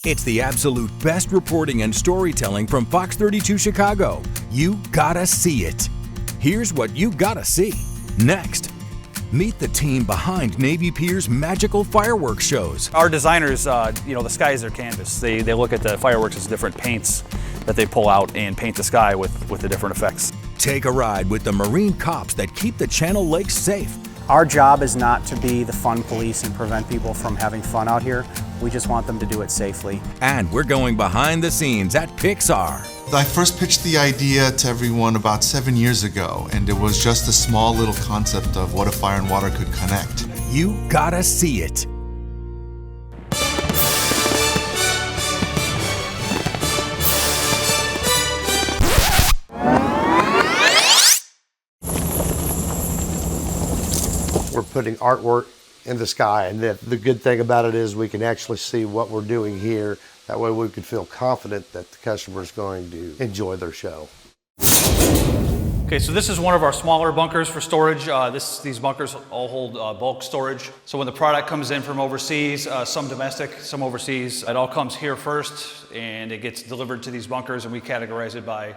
It's the absolute best reporting and storytelling from Fox 32 Chicago. You gotta see it. Here's what you gotta see. Next, meet the team behind Navy Pier's magical fireworks shows. Our designers, the sky is their canvas. They look at the fireworks as different paints that they pull out and paint the sky with the different effects. Take a ride with the Marine cops that keep the Channel Lakes safe. Our job is not to be the fun police and prevent people from having fun out here. We just want them to do it safely. And we're going behind the scenes at Pixar. I first pitched the idea to everyone about 7 years ago, and it was just a small little concept of what if fire and water could connect. You gotta see it. We're putting artwork in the sky, and the good thing about it is we can actually see what we're doing here. That way we can feel confident that the customer's going to enjoy their show. Okay, so this is one of our smaller bunkers for storage. These bunkers all hold bulk storage. So when the product comes in from overseas, some domestic, some overseas, it all comes here first and it gets delivered to these bunkers, and we categorize it by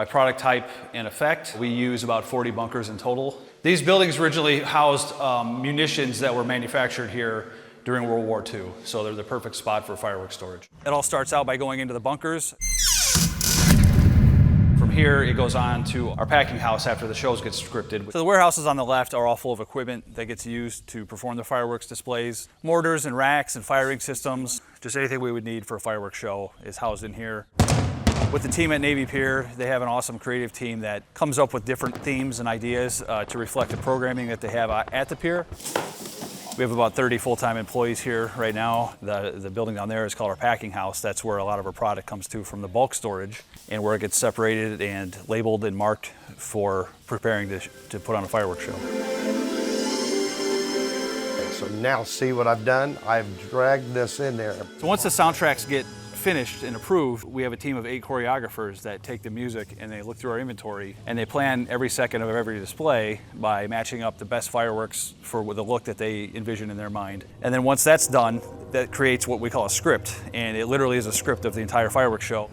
product type and effect. We use about 40 bunkers in total. These buildings originally housed munitions that were manufactured here during World War II, so they're the perfect spot for fireworks storage. It all starts out by going into the bunkers. From here, it goes on to our packing house after the shows get scripted. So the warehouses on the left are all full of equipment that gets used to perform the fireworks displays. Mortars and racks and firing systems, just anything we would need for a fireworks show is housed in here. With the team at Navy Pier, they have an awesome creative team that comes up with different themes and ideas to reflect the programming that they have at the pier. We have about 30 full-time employees here right now. The building down there is called our packing house. That's where a lot of our product comes to from the bulk storage, and where it gets separated and labeled and marked for preparing to put on a fireworks show. So now see what I've done? I've dragged this in there. So once the soundtracks get finished and approved, we have a team of 8 choreographers that take the music and they look through our inventory and they plan every second of every display by matching up the best fireworks for the look that they envision in their mind. And then once that's done, that creates what we call a script, and it literally is a script of the entire fireworks show.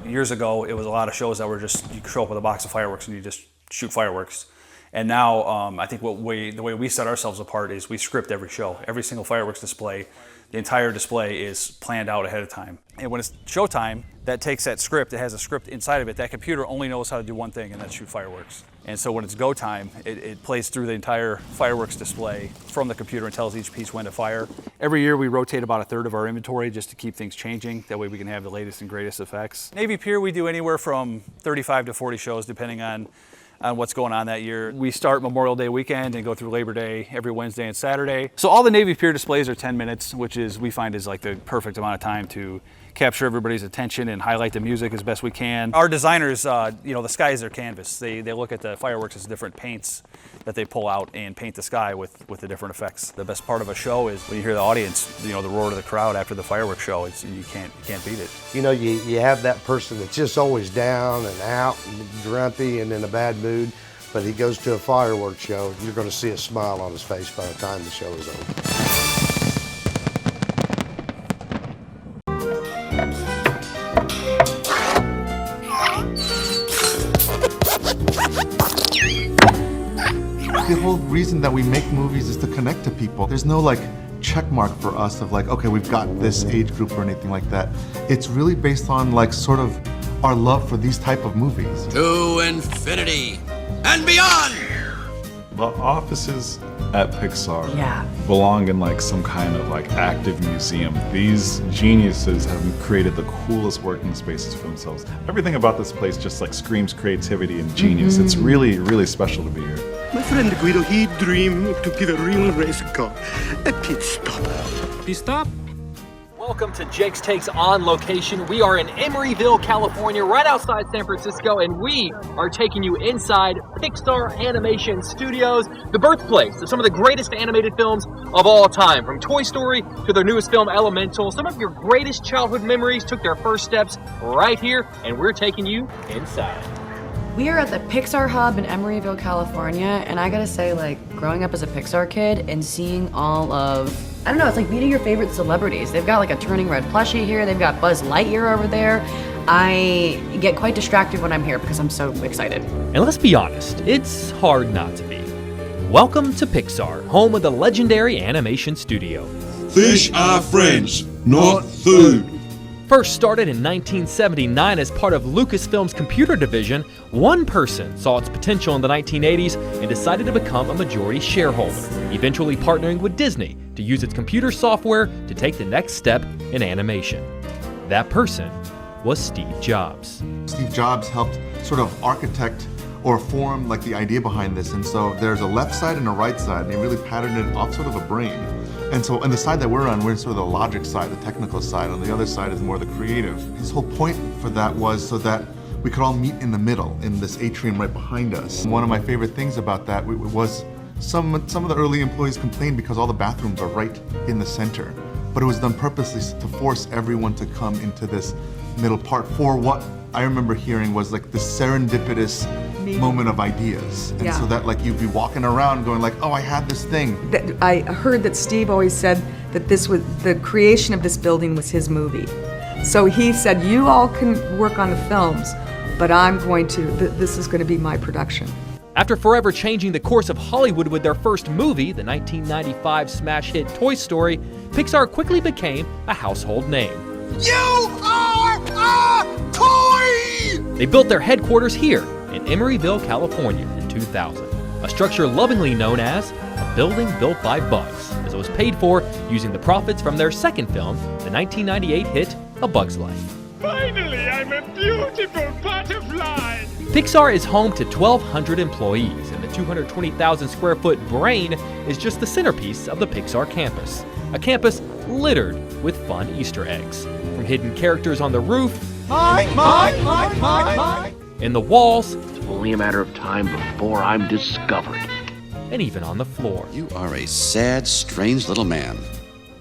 Years ago, it was a lot of shows that were just, you show up with a box of fireworks and you just shoot fireworks. And now, I think the way we set ourselves apart is we script every show. Every single fireworks display, the entire display is planned out ahead of time. And when it's showtime, that takes that script, it has a script inside of it. That computer only knows how to do one thing, and that's shoot fireworks. And so when it's go time, it plays through the entire fireworks display from the computer and tells each piece when to fire. Every year we rotate about 1/3 of our inventory just to keep things changing. That way we can have the latest and greatest effects. Navy Pier, we do anywhere from 35 to 40 shows depending on what's going on that year. We start Memorial Day weekend and go through Labor Day every Wednesday and Saturday. So all the Navy Pier displays are 10 minutes, which we find is like the perfect amount of time to capture everybody's attention and highlight the music as best we can. Our designers, the sky is their canvas. They look at the fireworks as different paints that they pull out and paint the sky with the different effects. The best part of a show is when you hear the audience, the roar of the crowd after the fireworks show. You can't beat it. You have that person that's just always down and out and grumpy and in a bad mood, but he goes to a fireworks show, you're going to see a smile on his face by the time the show is over. The whole reason that we make movies is to connect to people. There's no check mark for us of okay, we've got this age group or anything like that. It's really based on sort of our love for these type of movies. To infinity and beyond! The offices at Pixar belong in some kind of active museum. These geniuses have created the coolest working spaces for themselves. Everything about this place just screams creativity and genius. It's really, really special to be here. My friend Guido, he dreamed to give a real race car a pit stop. Pit stop? Welcome to Jake's Takes on location. We are in Emeryville, California, right outside San Francisco, and we are taking you inside Pixar Animation Studios, the birthplace of some of the greatest animated films of all time. From Toy Story to their newest film, Elemental, some of your greatest childhood memories took their first steps right here, and we're taking you inside. We are at the Pixar Hub in Emeryville, California, and I gotta say, like, growing up as a Pixar kid and seeing all of, I don't know, it's like meeting your favorite celebrities. They've got like a Turning Red plushie here, they've got Buzz Lightyear over there. I get quite distracted when I'm here because I'm so excited. And let's be honest, it's hard not to be. Welcome to Pixar, home of the legendary animation studio. Fish are friends, not food. First started in 1979 as part of Lucasfilm's computer division, one person saw its potential in the 1980s and decided to become a majority shareholder, eventually partnering with Disney to use its computer software to take the next step in animation. That person was Steve Jobs. Steve Jobs helped sort of architect or form like the idea behind this, and so there's a left side and a right side, and he really patterned it off sort of a brain. And so on the side that we're on, we're sort of the logic side, the technical side. On the other side is more the creative. His whole point for that was so that we could all meet in the middle in this atrium right behind us. One of my favorite things about that was some of the early employees complained because all the bathrooms are right in the center. But it was done purposely to force everyone to come into this middle part for what I remember hearing was like the serendipitous moment of ideas. And so that like you'd be walking around going like, oh, I had this thing. I heard that Steve always said that this was, the creation of this building was his movie. So he said, you all can work on the films, but I'm going to, this is going to be my production. After forever changing the course of Hollywood with their first movie, the 1995 smash hit Toy Story, Pixar quickly became a household name. You are a toy! They built their headquarters here in Emeryville, California in 2000, a structure lovingly known as a building built by bugs, as it was paid for using the profits from their second film, the 1998 hit A Bug's Life. Finally, I'm a beautiful butterfly! Pixar is home to 1,200 employees, and the 220,000 square foot brain is just the centerpiece of the Pixar campus. A campus littered with fun Easter eggs, from hidden characters on the roof, in the walls, it's only a matter of time before I'm discovered, and even on the floor. You are a sad, strange little man.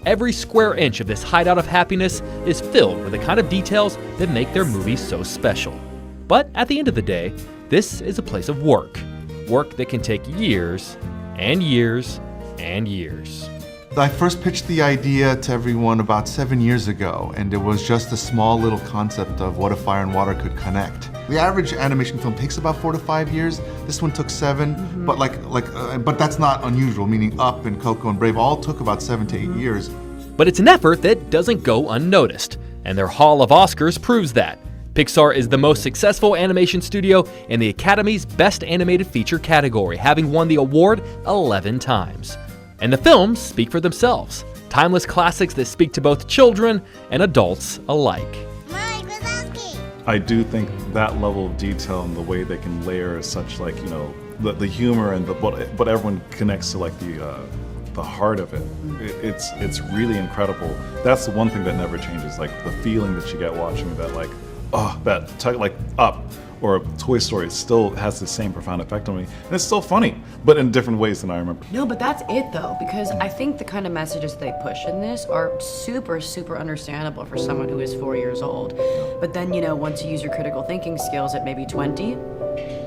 Every square inch of this hideout of happiness is filled with the kind of details that make their movies so special. But at the end of the day, this is a place of work. Work that can take years and years and years. I first pitched the idea to everyone about 7 years ago, and it was just a small little concept of what if fire and water could connect. The average animation film takes about 4 to 5 years. This one took 7, but but that's not unusual. Meaning Up and Coco and Brave all took about 7 to 8 years. But it's an effort that doesn't go unnoticed, and their Hall of Oscars proves that. Pixar is the most successful animation studio in the Academy's Best Animated Feature category, having won the award 11 times. And the films speak for themselves, timeless classics that speak to both children and adults alike. I do think that level of detail and the way they can layer such like, you know, the humor and what everyone connects to like the heart of it. It's really incredible. That's the one thing that never changes, like the feeling that you get watching that like, oh, like Up or Toy Story still has the same profound effect on me. And it's still funny, but in different ways than I remember. No, but that's it though, because I think the kind of messages they push in this are super, super understandable for someone who is 4 years old. But then, you know, once you use your critical thinking skills at maybe 20,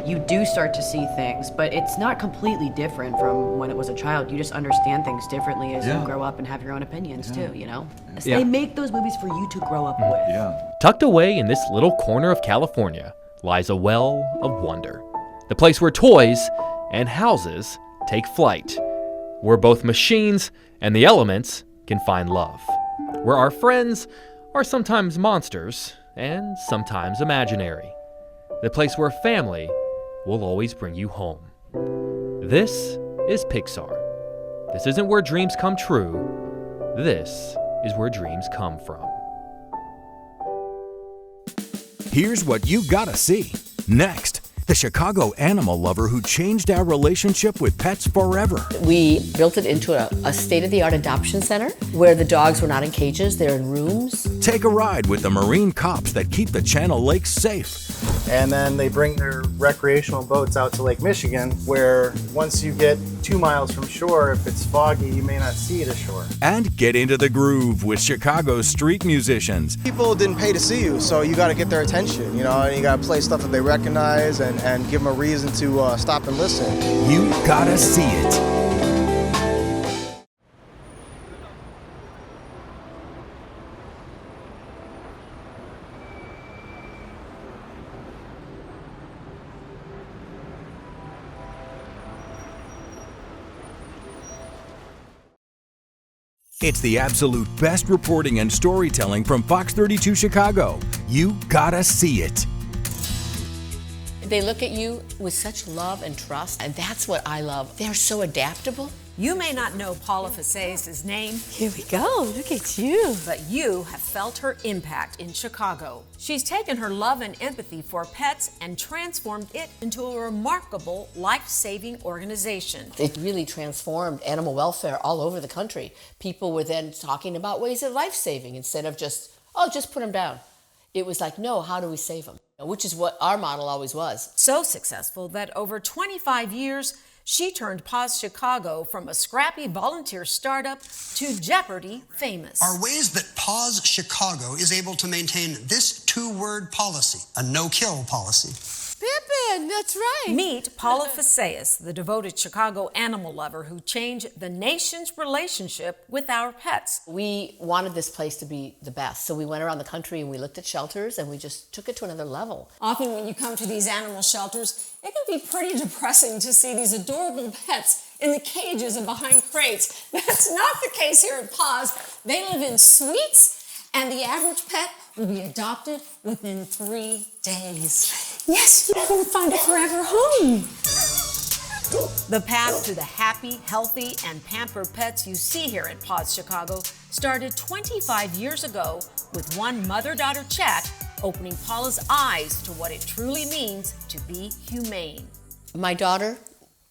you do start to see things, but it's not completely different from when it was a child. You just understand things differently as you grow up and have your own opinions too, you know? So they make those movies for you to grow up with. Yeah. Tucked away in this little corner of California lies a well of wonder. The place where toys and houses take flight. Where both machines and the elements can find love. Where our friends are sometimes monsters and sometimes imaginary. The place where family will always bring you home. This is Pixar. This isn't where dreams come true. This is where dreams come from. Here's what you gotta see. Next, the Chicago animal lover who changed our relationship with pets forever. We built it into a state-of-the-art adoption center where the dogs were not in cages, they're in rooms. Take a ride with the marine cops that keep the Channel Lakes safe. And then they bring their recreational boats out to Lake Michigan, where once you get 2 miles from shore, if it's foggy, you may not see the shore. And get into the groove with Chicago's street musicians. People didn't pay to see you, so you got to get their attention, you know, and you got to play stuff that they recognize and give them a reason to stop and listen. You gotta see it. It's the absolute best reporting and storytelling from Fox 32 Chicago. You gotta see it. They look at you with such love and trust, and that's what I love. They're so adaptable. You may not know Paula Faceas' name. Here we go, look at you. But you have felt her impact in Chicago. She's taken her love and empathy for pets and transformed it into a remarkable life-saving organization. It really transformed animal welfare all over the country. People were then talking about ways of life-saving instead of just put them down. It was like, no, how do we save them? Which is what our model always was. So successful that over 25 years, she turned Paws Chicago from a scrappy volunteer startup to Jeopardy famous. Are ways that Paws Chicago is able to maintain this 2-word policy, a no-kill policy. Pippin, that's right. Meet Paula Faceas, the devoted Chicago animal lover who changed the nation's relationship with our pets. We wanted this place to be the best, so we went around the country and we looked at shelters and we just took it to another level. Often when you come to these animal shelters, it can be pretty depressing to see these adorable pets in the cages and behind crates. That's not the case here at Paws. They live in suites, and the average pet will be adopted within 3 days. Yes, you can find a forever home. The path to the happy, healthy, and pampered pets you see here at Paws Chicago started 25 years ago with one mother-daughter chat opening Paula's eyes to what it truly means to be humane. My daughter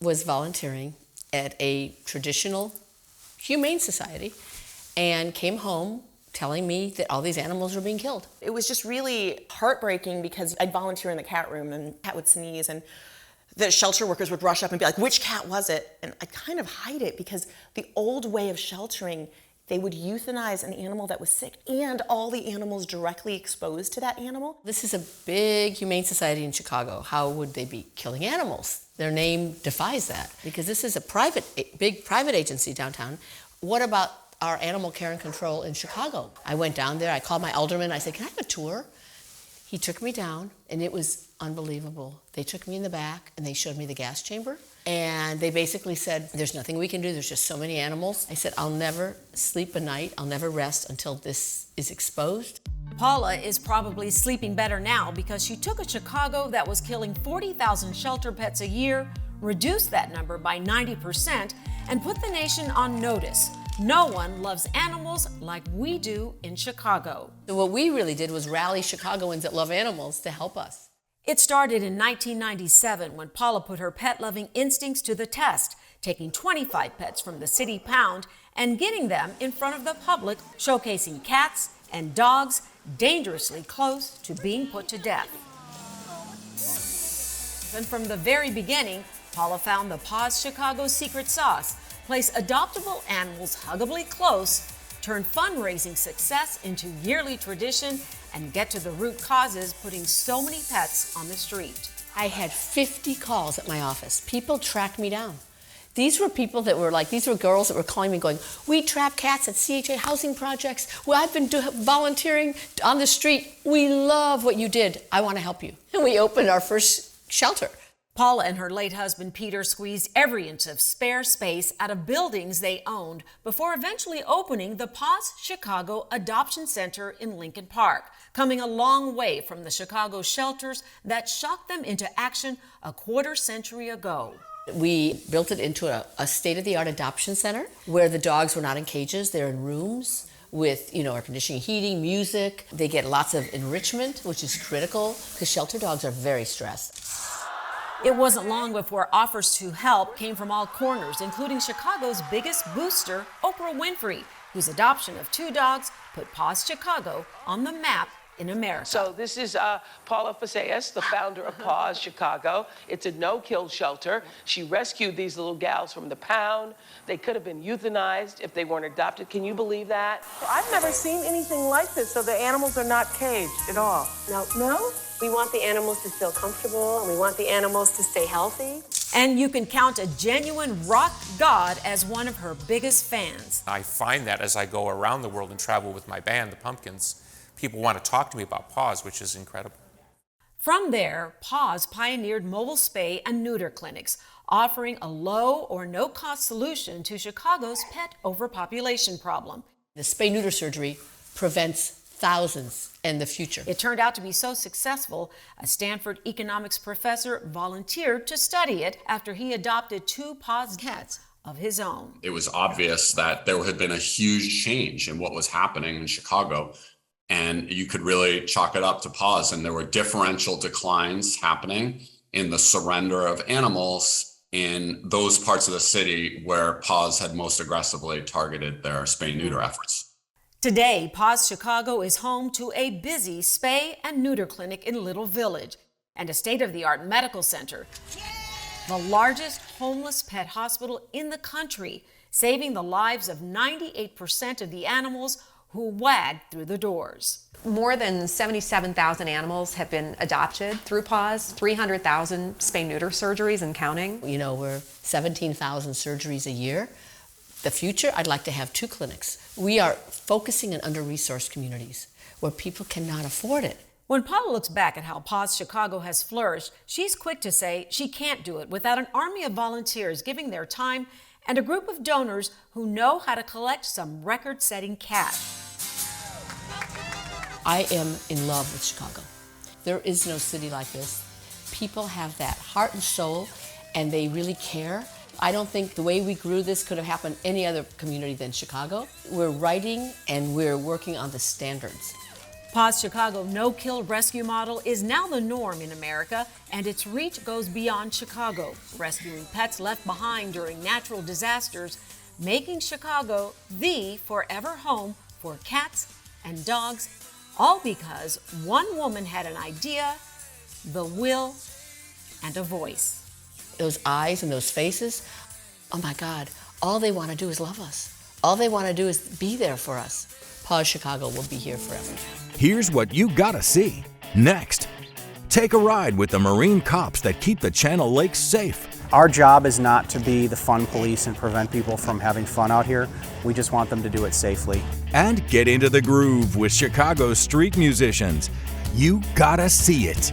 was volunteering at a traditional humane society and came home telling me that all these animals were being killed. It was just really heartbreaking because I'd volunteer in the cat room and the cat would sneeze and the shelter workers would rush up and be like, which cat was it? And I'd kind of hide it because the old way of sheltering, they would euthanize an animal that was sick and all the animals directly exposed to that animal. This is a big humane society in Chicago. How would they be killing animals? Their name defies that because this is a big private agency downtown. What about our animal care and control in Chicago? I went down there, I called my alderman, I said, can I have a tour? He took me down and it was unbelievable. They took me in the back and they showed me the gas chamber and they basically said, there's nothing we can do, there's just so many animals. I said, I'll never sleep a night, I'll never rest until this is exposed. Paula is probably sleeping better now because she took a Chicago that was killing 40,000 shelter pets a year, reduced that number by 90%, and put the nation on notice. No one loves animals like we do in Chicago. So what we really did was rally Chicagoans that love animals to help us. It started in 1997 when Paula put her pet-loving instincts to the test, taking 25 pets from the city pound and getting them in front of the public, showcasing cats and dogs dangerously close to being put to death. And from the very beginning, Paula found the Paws Chicago secret sauce: place adoptable animals huggably close, turn fundraising success into yearly tradition, and get to the root causes putting so many pets on the street. I had 50 calls at my office. People tracked me down. These were people that were like, these were girls that were calling me going, we trap cats at CHA housing projects. Well, I've been volunteering on the street. We love what you did. I want to help you. And we opened our first shelter. Paula and her late husband Peter squeezed every inch of spare space out of buildings they owned before eventually opening the Paws Chicago Adoption Center in Lincoln Park, coming a long way from the Chicago shelters that shocked them into action a quarter century ago. We built it into a state-of-the-art adoption center where the dogs were not in cages, they're in rooms with, air conditioning, heating, music. They get lots of enrichment, which is critical because shelter dogs are very stressed. It wasn't long before offers to help came from all corners, including Chicago's biggest booster, Oprah Winfrey, whose adoption of 2 dogs put Paws Chicago on the map in America. So this is Paula Faceas, the founder of Paws Chicago. It's a no-kill shelter. She rescued these little gals from the pound. They could have been euthanized if they weren't adopted. Can you believe that? I've never seen anything like this, so the animals are not caged at all. No? We want the animals to feel comfortable, and we want the animals to stay healthy. And you can count a genuine rock god as one of her biggest fans. I find that as I go around the world and travel with my band, the Pumpkins, people want to talk to me about Paws, which is incredible. From there, Paws pioneered mobile spay and neuter clinics, offering a low or no-cost solution to Chicago's pet overpopulation problem. The spay-neuter surgery prevents thousands in the future. It turned out to be so successful, a Stanford economics professor volunteered to study it after he adopted 2 Paws cats of his own. It was obvious that there had been a huge change in what was happening in Chicago, and you could really chalk it up to Paws, and there were differential declines happening in the surrender of animals in those parts of the city where Paws had most aggressively targeted their spay-neuter efforts. Today, Paws Chicago is home to a busy spay and neuter clinic in Little Village and a state-of-the-art medical center, the largest homeless pet hospital in the country, saving the lives of 98% of the animals who wag through the doors. More than 77,000 animals have been adopted through Paws, 300,000 spay-neuter surgeries and counting. You know, we're 17,000 surgeries a year. The future, I'd like to have 2 clinics. We are focusing in under-resourced communities where people cannot afford it. When Paula looks back at how Paws Chicago has flourished, she's quick to say she can't do it without an army of volunteers giving their time and a group of donors who know how to collect some record-setting cash. I am in love with Chicago. There is no city like this. People have that heart and soul, and they really care. I don't think the way we grew this could have happened any other community than Chicago. We're writing and we're working on the standards. Paws Chicago no-kill rescue model is now the norm in America, and its reach goes beyond Chicago, rescuing pets left behind during natural disasters, making Chicago the forever home for cats and dogs, all because one woman had an idea, the will, and a voice. Those eyes and those faces, oh my God, all they want to do is love us. All they want to do is be there for us. Paws Chicago will be here forever. Here's what you gotta see. Next, take a ride with the Marine cops that keep the Channel Lakes safe. Our job is not to be the fun police and prevent people from having fun out here. We just want them to do it safely. And get into the groove with Chicago's street musicians. You gotta see it.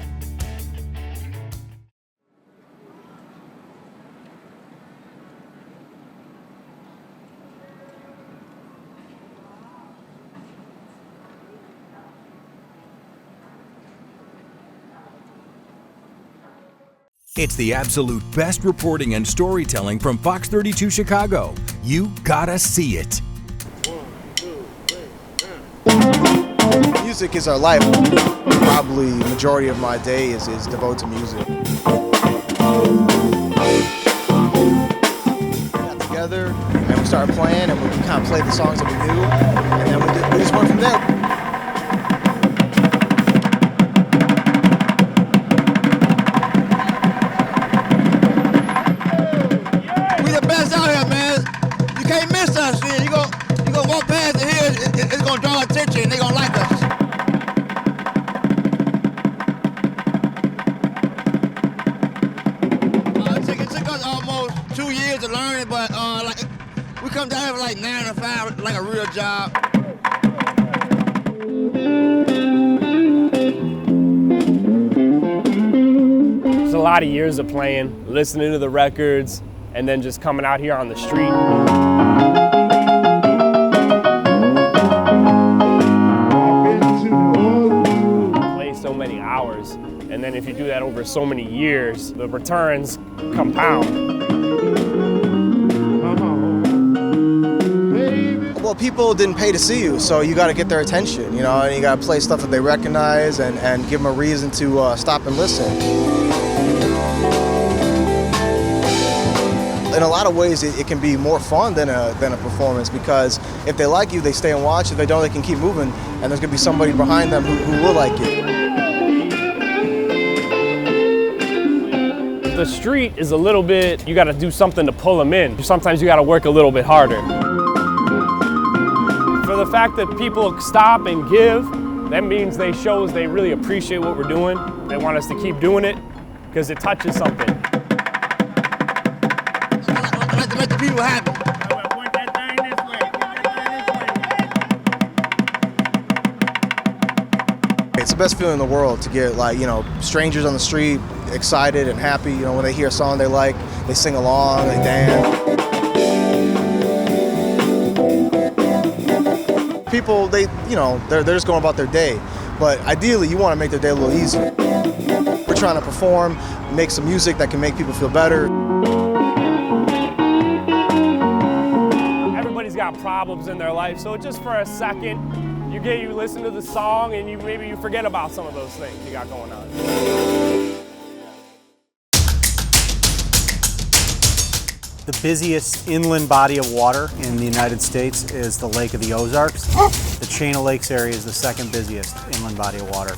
It's the absolute best reporting and storytelling from Fox 32 Chicago. You gotta see it. Music is our life. Probably the majority of my day is devoted to music. We got together and we started playing, and we kind of played the songs that we knew, and then we just went from there. It's gonna draw attention and they're gonna like us. It took us almost 2 years to learn it, but like we come down here for like 9 to 5, like a real job. There's a lot of years of playing, listening to the records, and then just coming out here on the street. So many hours, and then if you do that over so many years, the returns compound. Well, people didn't pay to see you, so you got to get their attention, you know, and you got to play stuff that they recognize and give them a reason to stop and listen. in a lot of ways, it can be more fun than a performance, because if they like you, they stay and watch. If they don't, they can keep moving, and there's gonna be somebody behind them who will like you. The street is a little bit, you gotta do something to pull them in. Sometimes you gotta work a little bit harder. For the fact that people stop and give, that means they shows they really appreciate what we're doing. They want us to keep doing it because it touches something. Let the people happy. It's the best feeling in the world to get, like, you know, strangers on the street excited and happy. You know, when they hear a song they like, they sing along, they dance. People, they're just going about their day, but ideally you want to make their day a little easier. We're trying to perform, make some music that can make people feel better. Everybody's got problems in their life, so just for a second, you listen to the song and maybe you forget about some of those things you got going on. The busiest inland body of water in the United States is the Lake of the Ozarks. The Chain of Lakes area is the second busiest inland body of water.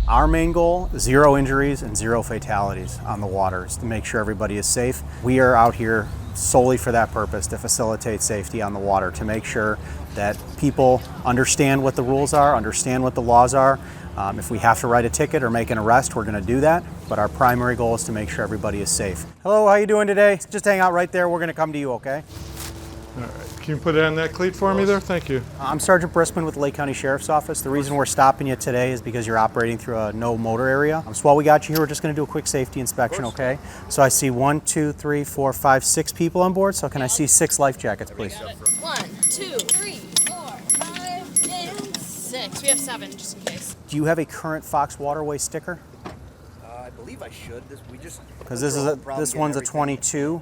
Our main goal, 0 injuries and 0 fatalities on the water, is to make sure everybody is safe. We are out here solely for that purpose, to facilitate safety on the water, to make sure that people understand what the rules are, understand what the laws are. If we have to write a ticket or make an arrest, we're going to do that, but our primary goal is to make sure everybody is safe. Hello, how you doing today? Just hang out right there. We're going to come to you, okay? All right. Can you put it on that cleat for me there? Thank you. I'm Sergeant Briskman with the Lake County Sheriff's Office. The reason we're stopping you today is because you're operating through a no motor area. So while we got you here, we're just going to do a quick safety inspection, okay? So I see 1, 2, 3, 4, 5, 6 people on board. So can I see 6 life jackets, please? 1, 2, 3, 4, 5, and 6. We have 7 just in case. Do you have a current Fox Waterway sticker? I believe I should. Because this one's a 22.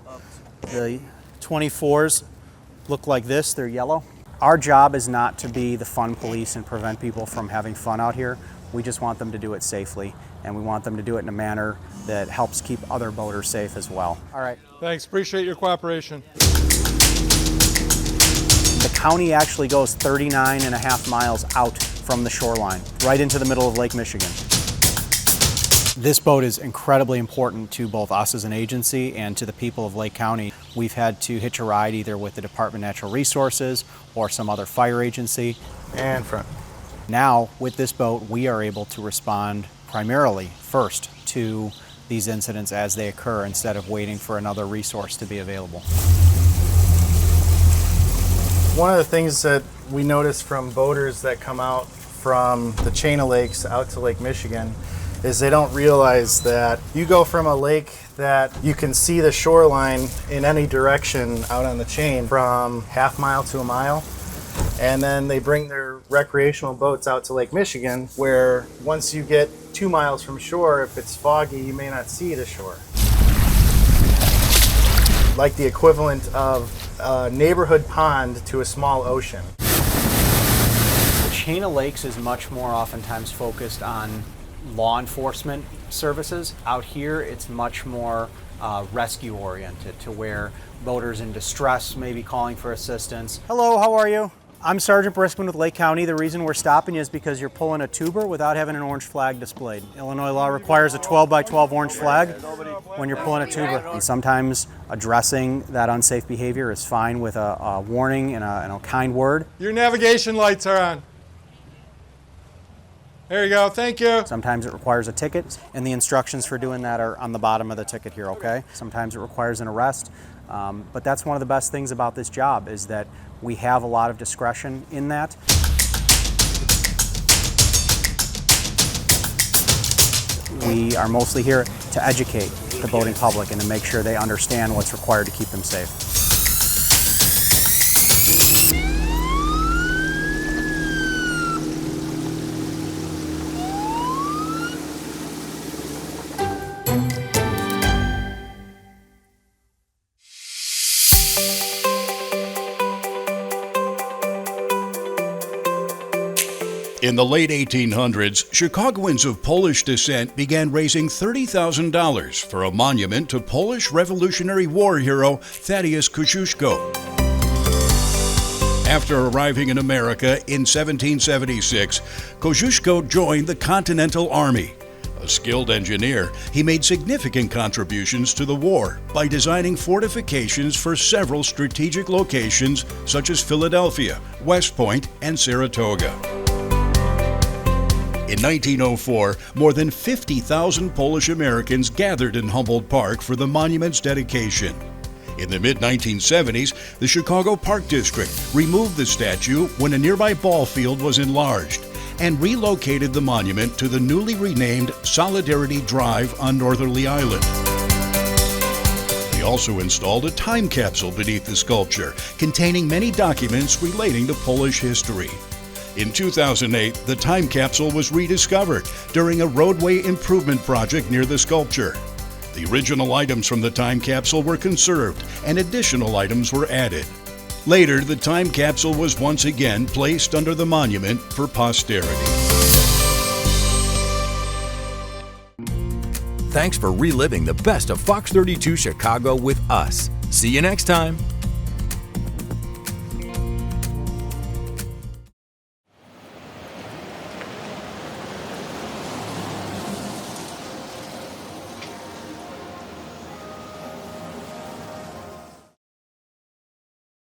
The 24s look like this, they're yellow. Our job is not to be the fun police and prevent people from having fun out here. We just want them to do it safely, and we want them to do it in a manner that helps keep other boaters safe as well. All right. Thanks, appreciate your cooperation. The county actually goes 39.5 miles out from the shoreline, right into the middle of Lake Michigan. This boat is incredibly important to both us as an agency and to the people of Lake County. We've had to hitch a ride either with the Department of Natural Resources or some other fire agency. And front. Now, with this boat, we are able to respond primarily first to these incidents as they occur instead of waiting for another resource to be available. One of the things that we notice from boaters that come out from the Chain of Lakes out to Lake Michigan is they don't realize that you go from a lake that you can see the shoreline in any direction out on the chain from half mile to a mile, and then they bring their recreational boats out to Lake Michigan, where once you get 2 miles from shore, if it's foggy, you may not see the shore. Like the equivalent of a neighborhood pond to a small ocean. The Chain of Lakes is much more oftentimes focused on law enforcement services. Out here, it's much more rescue oriented, to where boaters in distress may be calling for assistance. Hello, how are you? I'm Sergeant Briskman with Lake County. The reason we're stopping you is because you're pulling a tuber without having an orange flag displayed. Illinois law requires a 12 by 12 orange flag when you're pulling a tuber. And sometimes addressing that unsafe behavior is fine with a warning and a kind word. Your navigation lights are on. There you go, thank you. Sometimes it requires a ticket, and the instructions for doing that are on the bottom of the ticket here, okay? Sometimes it requires an arrest, but that's one of the best things about this job, is that we have a lot of discretion in that. We are mostly here to educate the boating public and to make sure they understand what's required to keep them safe. In the late 1800s, Chicagoans of Polish descent began raising $30,000 for a monument to Polish Revolutionary War hero Thaddeus Kosciuszko. After arriving in America in 1776, Kosciuszko joined the Continental Army. A skilled engineer, he made significant contributions to the war by designing fortifications for several strategic locations such as Philadelphia, West Point, and Saratoga. In 1904, more than 50,000 Polish Americans gathered in Humboldt Park for the monument's dedication. In the mid-1970s, the Chicago Park District removed the statue when a nearby ball field was enlarged and relocated the monument to the newly renamed Solidarity Drive on Northerly Island. They also installed a time capsule beneath the sculpture, containing many documents relating to Polish history. In 2008, the time capsule was rediscovered during a roadway improvement project near the sculpture. The original items from the time capsule were conserved and additional items were added. Later, the time capsule was once again placed under the monument for posterity. Thanks for reliving the best of Fox 32 Chicago with us. See you next time.